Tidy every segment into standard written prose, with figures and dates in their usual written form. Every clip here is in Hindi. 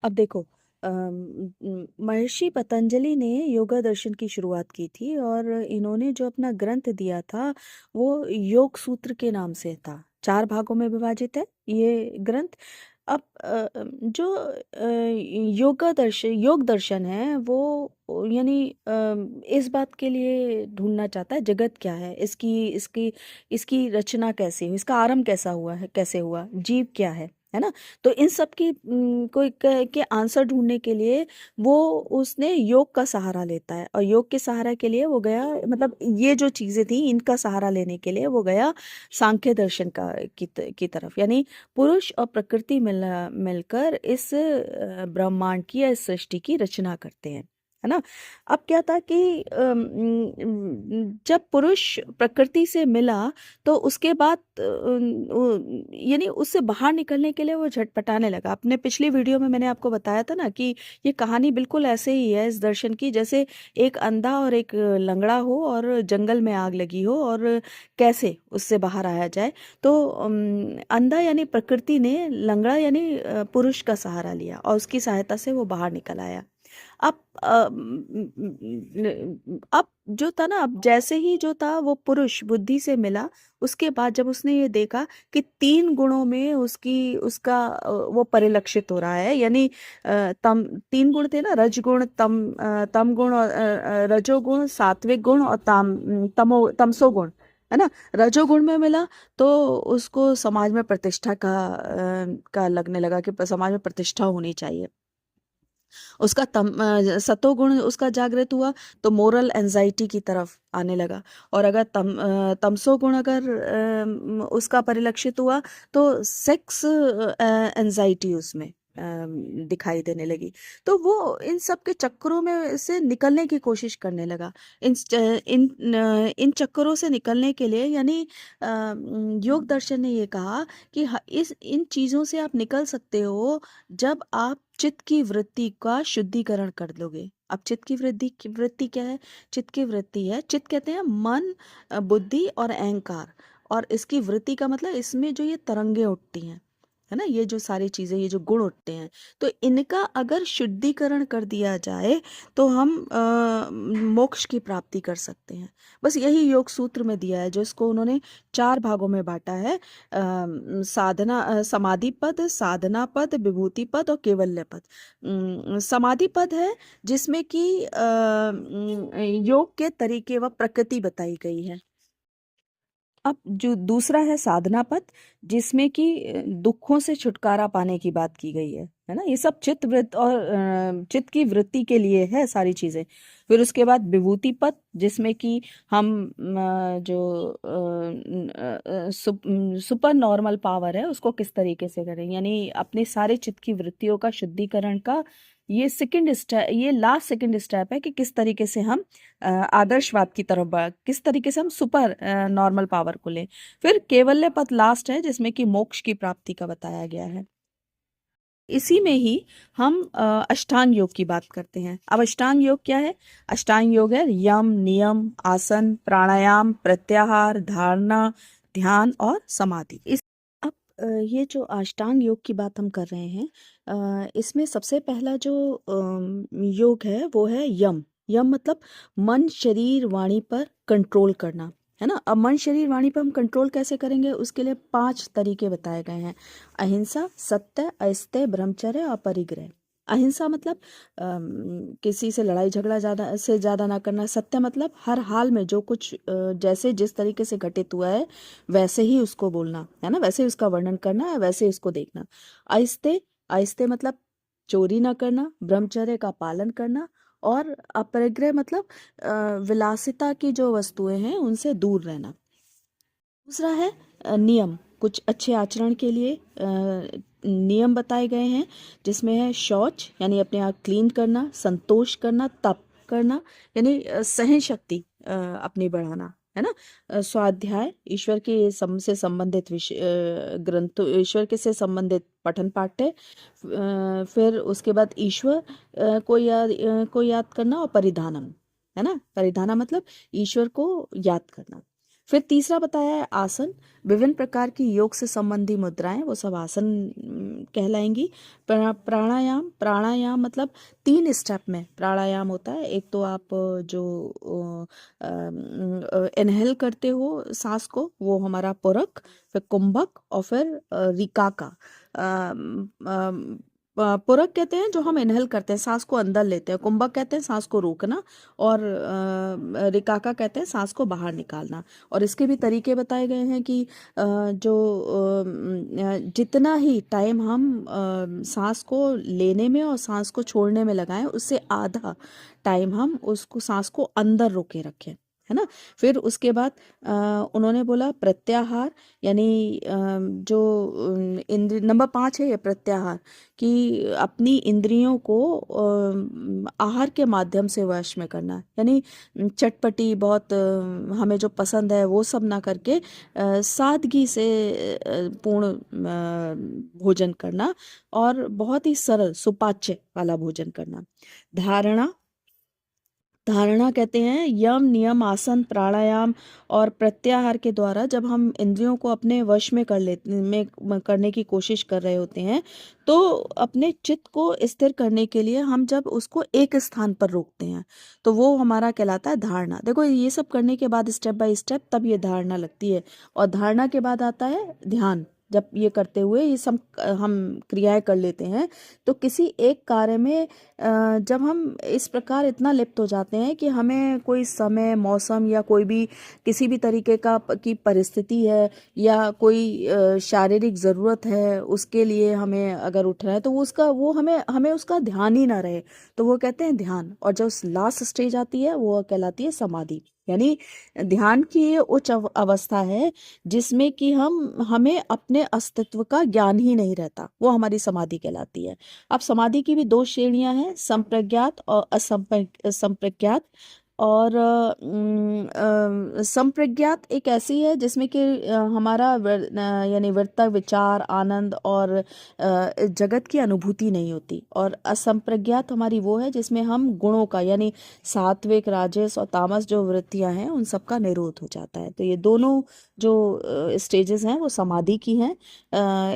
अब देखो, महर्षि पतंजलि ने योगा दर्शन की शुरुआत की थी और इन्होंने जो अपना ग्रंथ दिया था वो योग सूत्र के नाम से था। 4 भागों में विभाजित है ये ग्रंथ। अब योग दर्शन है वो यानी इस बात के लिए ढूंढना चाहता है जगत क्या है, इसकी इसकी इसकी रचना कैसे हुई, इसका आरंभ कैसा हुआ है, कैसे हुआ, जीव क्या है ना। तो इन सब की कोई के आंसर ढूंढने के लिए वो उसने योग का सहारा लेता है, और योग के सहारा के लिए वो गया, मतलब ये जो चीजें थी इनका सहारा लेने के लिए वो गया सांख्य दर्शन की तरफ। यानी पुरुष और प्रकृति मिलकर इस ब्रह्मांड की या इस सृष्टि की रचना करते हैं, है ना। अब क्या था कि जब पुरुष प्रकृति से मिला तो उसके बाद यानी उससे बाहर निकलने के लिए वो झटपटाने लगा। अपने पिछली वीडियो में मैंने आपको बताया था ना कि ये कहानी बिल्कुल ऐसे ही है इस दर्शन की, जैसे एक अंधा और एक लंगड़ा हो और जंगल में आग लगी हो और कैसे उससे बाहर आया जाए। तो अंधा यानी प्रकृति ने लंगड़ा यानी पुरुष का सहारा लिया और उसकी सहायता से वो बाहर निकल आया। अब अब जो था ना, अब जैसे ही जो था वो पुरुष बुद्धि से मिला, उसके बाद जब उसने ये देखा कि 3 गुणों में उसका वो परिलक्षित हो रहा है। यानी तम 3 गुण थे ना, रजगुण, तम गुण और रजोगुण, सात्विक गुण और तमसो गुण, है ना। रजोगुण में मिला तो उसको समाज में प्रतिष्ठा का लगने लगा कि समाज में प्रतिष्ठा होनी चाहिए। उसका सतोगुण उसका जागृत हुआ तो मोरल एंजाइटी की तरफ आने लगा। और अगर तमसो गुण अगर उसका परिलक्षित हुआ तो सेक्स एंजाइटी उसमें दिखाई देने लगी। तो वो इन सब के चक्करों में से निकलने की कोशिश करने लगा। इन चक्करों से निकलने के लिए यानी योग दर्शन ने ये कहा कि इस इन चीजों से आप निकल सकते हो जब आप चित्त की वृत्ति का शुद्धिकरण कर लोगे। अब चित्त की वृत्ति क्या है? चित्त की वृत्ति है, चित्त कहते हैं मन, बुद्धि और अहंकार। और इसकी वृत्ति का मतलब इसमें जो ये तरंगे उठती हैं, है ना, ये जो सारी चीजें, ये जो गुण उठते हैं, तो इनका अगर शुद्धिकरण कर दिया जाए तो हम मोक्ष की प्राप्ति कर सकते हैं। बस यही योग सूत्र में दिया है, जो इसको उन्होंने 4 भागों में बांटा है। समाधि पद, साधना पद, विभूति पद और कैवल्य पद। समाधि पद है जिसमें कि योग के तरीके व प्रकृति बताई गई है। अब जो दूसरा है साधना पद, जिसमें कि दुखों से छुटकारा पाने की बात की गई है ना। ये सब चित्त वृत्त और चित्त की वृत्ति के लिए है सारी चीजें। फिर उसके बाद विभूति पद, जिसमें कि हम जो सुपर नॉर्मल पावर है उसको किस तरीके से करें, यानी अपने सारे चित्त की वृत्तियों का शुद्धिकरण का ये सेकंड स्टेप, ये लास्ट सेकंड स्टेप है कि किस तरीके से हम आदर्शवाद की तरफ किस तरीके से हम सुपर नॉर्मल पावर को लें। फिर कैवल्य पद लास्ट है जिसमें कि मोक्ष की प्राप्ति का बताया गया है। इसी में ही हम अष्टांग योग की बात करते हैं। अब अष्टांग योग क्या है? अष्टांग योग है यम, नियम, आसन, प्राणायाम, प्रत्याहार, धारणा, ध्यान और समाधि। अब ये जो अष्टांग योग की बात हम कर रहे हैं, इसमें सबसे पहला जो योग है वो है यम। यम मतलब मन, शरीर, वाणी पर कंट्रोल करना, है ना। अब मन, शरीर, वाणी पर हम कंट्रोल कैसे करेंगे, उसके लिए 5 तरीके बताए गए हैं। अहिंसा, सत्य, अस्तेय, ब्रह्मचर्य और परिग्रह। अहिंसा मतलब किसी से लड़ाई झगड़ा ज्यादा ना करना। सत्य मतलब हर हाल में जो कुछ जैसे जिस तरीके से घटित हुआ है वैसे ही उसको बोलना, है ना, वैसे ही उसका वर्णन करना है, वैसे ही उसको देखना। आहिस्ते आहिस्ते मतलब चोरी ना करना, ब्रह्मचर्य का पालन करना। और अपरिग्रह मतलब विलासिता की जो वस्तुएं हैं उनसे दूर रहना। दूसरा है नियम। कुछ अच्छे आचरण के लिए नियम बताए गए हैं, जिसमें है शौच यानी अपने आप क्लीन करना, संतोष करना, तप करना यानी सहन शक्ति अपनी बढ़ाना, है ना। स्वाध्याय, ईश्वर के से संबंधित विषय ग्रंथों, ईश्वर के से संबंधित पठन पाठ्य। फिर उसके बाद ईश्वर को याद करना। और परिधानम, है ना, परिधाना मतलब ईश्वर को याद करना। फिर तीसरा बताया है आसन। विभिन्न प्रकार की योग से संबंधी मुद्राएं, वो सब आसन कहलाएंगी। प्राणायाम, प्राणायाम मतलब 3 स्टेप में प्राणायाम होता है। एक तो आप जो इनहेल करते हो सांस को, वो हमारा पुरक, फिर कुंभक और फिर रिकाका। पुरक कहते हैं जो हम इनहेल करते हैं, सांस को अंदर लेते हैं। कुंभक कहते हैं सांस को रोकना। और रिकाका कहते हैं सांस को बाहर निकालना। और इसके भी तरीके बताए गए हैं कि जितना ही टाइम हम सांस को लेने में और सांस को छोड़ने में लगाएं, उससे आधा टाइम हम उसको सांस को अंदर रोके रखें, है ना। फिर उसके बाद उन्होंने बोला प्रत्याहार, यानी जो इंद्र नंबर 5 है ये प्रत्याहार, कि अपनी इंद्रियों को आहार के माध्यम से वश में करना, यानी चटपटी बहुत हमें जो पसंद है वो सब ना करके सादगी से पूर्ण भोजन करना, और बहुत ही सरल सुपाच्य वाला भोजन करना। धारणा, धारणा कहते हैं यम नियम आसन प्राणायाम और प्रत्याहार के द्वारा जब हम इंद्रियों को अपने वश में करने की कोशिश कर रहे होते हैं, तो अपने चित्त को स्थिर करने के लिए हम जब उसको एक स्थान पर रोकते हैं, तो वो हमारा कहलाता है धारणा। देखो ये सब करने के बाद स्टेप बाय स्टेप तब ये धारणा लगती है। और धारणा के बाद आता है ध्यान। जब ये करते हुए ये सब हम क्रियाएं कर लेते हैं, तो किसी एक कार्य में जब हम इस प्रकार इतना लिप्त हो जाते हैं कि हमें कोई समय मौसम या कोई भी किसी भी तरीके की परिस्थिति है, या कोई शारीरिक ज़रूरत है, उसके लिए हमें अगर उठना है, तो वो हमें उसका ध्यान ही ना रहे, तो वो कहते हैं ध्यान। और जो लास्ट स्टेज आती है वो कहलाती है समाधि। यानी ध्यान की ये उच्च अवस्था है जिसमें कि हमें अपने अस्तित्व का ज्ञान ही नहीं रहता, वो हमारी समाधि कहलाती है। अब समाधि की भी 2 श्रेणियां हैं, संप्रज्ञात और असंप्रज्ञात। और संप्रज्ञात एक ऐसी है जिसमें कि हमारा यानी वर्तक विचार आनंद और जगत की अनुभूति नहीं होती। और असंप्रज्ञात हमारी वो है जिसमें हम गुणों का, यानी सात्विक राजस और तामस जो वृत्तियां हैं उन सब का निरोध हो जाता है। तो ये दोनों जो स्टेजेस हैं वो समाधि की हैं।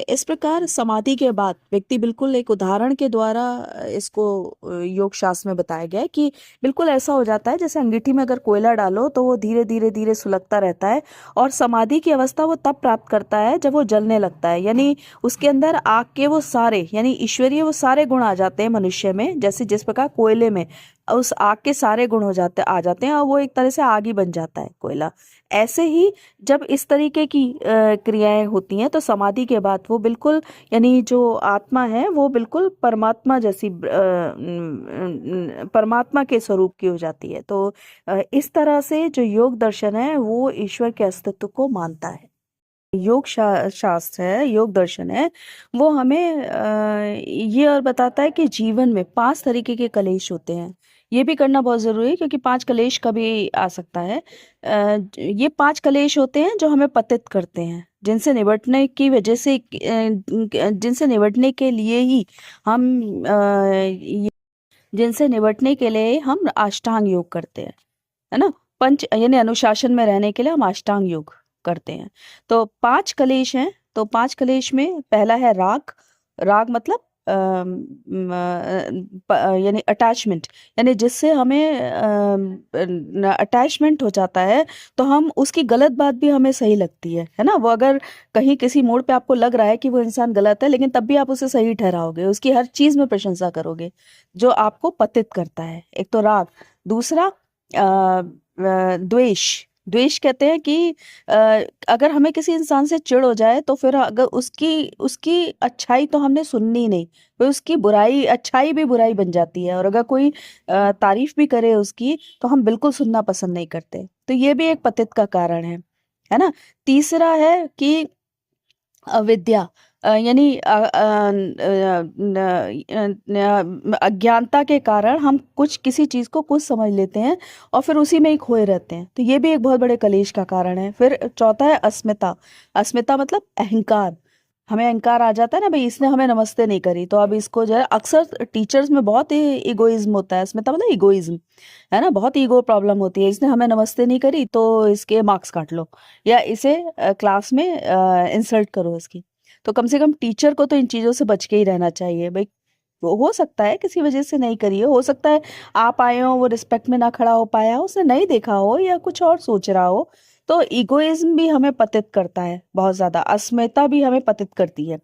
इस प्रकार समाधि के बाद व्यक्ति, बिल्कुल एक उदाहरण के द्वारा इसको योग शास्त्र में बताया गया है कि बिल्कुल ऐसा हो जाता है जैसे अंगीठी में अगर कोयला डालो तो वो धीरे धीरे धीरे सुलगता रहता है। और समाधि की अवस्था वो तब प्राप्त करता है जब वो जलने लगता है, यानी उसके अंदर आग के वो सारे, यानी ईश्वरीय वो सारे गुण आ जाते हैं मनुष्य में। जैसे जिस प्रकार कोयले में उस आग के सारे गुण आ जाते हैं और वो एक तरह से आग ही बन जाता है कोयला। ऐसे ही जब इस तरीके की क्रियाएं होती हैं, तो समाधि के बाद वो बिल्कुल, यानी जो आत्मा है वो बिल्कुल परमात्मा जैसी परमात्मा के स्वरूप की हो जाती है। तो इस तरह से जो योग दर्शन है वो ईश्वर के अस्तित्व को मानता है। योग शास्त्र है, योग दर्शन है, वो हमें ये और बताता है कि जीवन में 5 तरीके के कलेश होते हैं। ये भी करना बहुत जरूरी है क्योंकि 5 कलेश कभी आ सकता है। ये 5 कलेश होते हैं जो हमें पतित करते हैं, जिनसे निपटने की वजह से जिनसे निपटने के लिए ही हम जिनसे निपटने के लिए हम अष्टांग योग करते हैं, है ना। पंच यानी अनुशासन में रहने के लिए हम अष्टांग योग करते हैं। तो 5 कलेश हैं। तो 5 कलेश में पहला है राग। राग मतलब यानी अटैचमेंट, यानी जिससे हमें अटैचमेंट हो जाता है, तो हम उसकी गलत बात भी हमें सही लगती है ना। वो अगर कहीं किसी मोड़ पे आपको लग रहा है कि वो इंसान गलत है, लेकिन तब भी आप उसे सही ठहराओगे, उसकी हर चीज में प्रशंसा करोगे, जो आपको पतित करता है। एक तो राग। दूसरा द्वेष। द्वेष कहते हैं कि अगर हमें किसी इंसान से चिढ़ हो जाए, तो फिर अगर उसकी उसकी अच्छाई तो हमने सुननी नहीं, फिर उसकी बुराई, अच्छाई भी बुराई बन जाती है। और अगर कोई तारीफ भी करे उसकी, तो हम बिल्कुल सुनना पसंद नहीं करते। तो ये भी एक पतित का कारण है ना। तीसरा है कि अविद्या, यानी अज्ञानता के कारण हम किसी चीज को कुछ समझ लेते हैं और फिर उसी में ही खोए रहते हैं। तो ये भी एक बहुत बड़े कलेश का कारण है। फिर चौथा है अस्मिता। अस्मिता मतलब अहंकार, हमें अहंकार आ जाता है ना, भाई इसने हमें नमस्ते नहीं करी, तो अब इसको जो है, अक्सर टीचर्स में बहुत ही इगोइज्म होता है, इसमें तो मतलब इगोइज्म है ना, बहुत ईगो प्रॉब्लम होती है, इसने हमें नमस्ते नहीं करी तो इसके मार्क्स काट लो, या इसे क्लास में इंसल्ट करो इसकी। तो कम से कम टीचर को तो इन चीज़ों से बच के ही रहना चाहिए भाई। वो हो सकता है किसी वजह से नहीं करी हो सकता है आप आए हो, वो रिस्पेक्ट में ना खड़ा हो पाया हो, उसने नहीं देखा हो, या कुछ और सोच रहा हो। तो इगोइज्म भी हमें पतित करता है बहुत ज्यादा, अस्मिता भी हमें पतित करती है।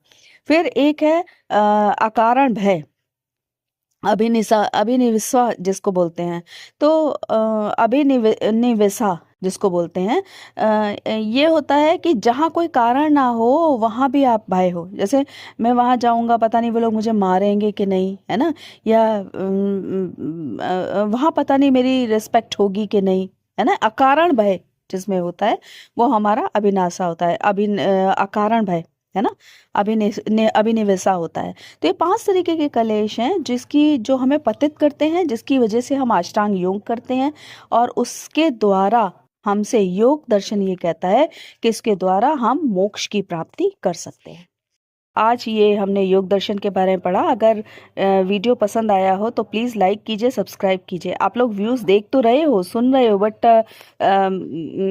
फिर एक है अकारण भय, अभिनिविश्वा जिसको बोलते हैं। तो अभिनिवेशा जिसको बोलते हैं, ये होता है कि जहाँ कोई कारण ना हो वहाँ भी आप भय हो। जैसे मैं वहाँ जाऊँगा, पता नहीं वो लोग मुझे मारेंगे कि नहीं, है ना, या वहाँ पता नहीं मेरी रिस्पेक्ट होगी कि नहीं, है ना। अकारण भय जिसमें होता है वो हमारा अभिनाशा होता है, अकारण भय, है ना, अभिनिवेशा होता है। तो ये 5 तरीके के कलेश हैं जिसकी जो हमें पतित करते हैं, जिसकी वजह से हम अष्टांग योग करते हैं, और उसके द्वारा हमसे योग दर्शन ये कहता है कि इसके द्वारा हम मोक्ष की प्राप्ति कर सकते हैं। आज ये हमने योग दर्शन के बारे में पढ़ा। अगर वीडियो पसंद आया हो तो प्लीज़ लाइक कीजिए, सब्सक्राइब कीजिए। आप लोग व्यूज़ देख तो रहे हो, सुन रहे हो, बट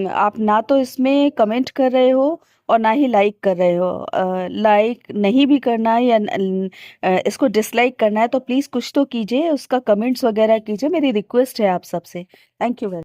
आप ना तो इसमें कमेंट कर रहे हो और ना ही लाइक कर रहे हो। लाइक नहीं भी करना है या इसको डिसलाइक करना है तो प्लीज़ कुछ तो कीजिए, उसका कमेंट्स वगैरह कीजिए, मेरी रिक्वेस्ट है आप सबसे। Thank you very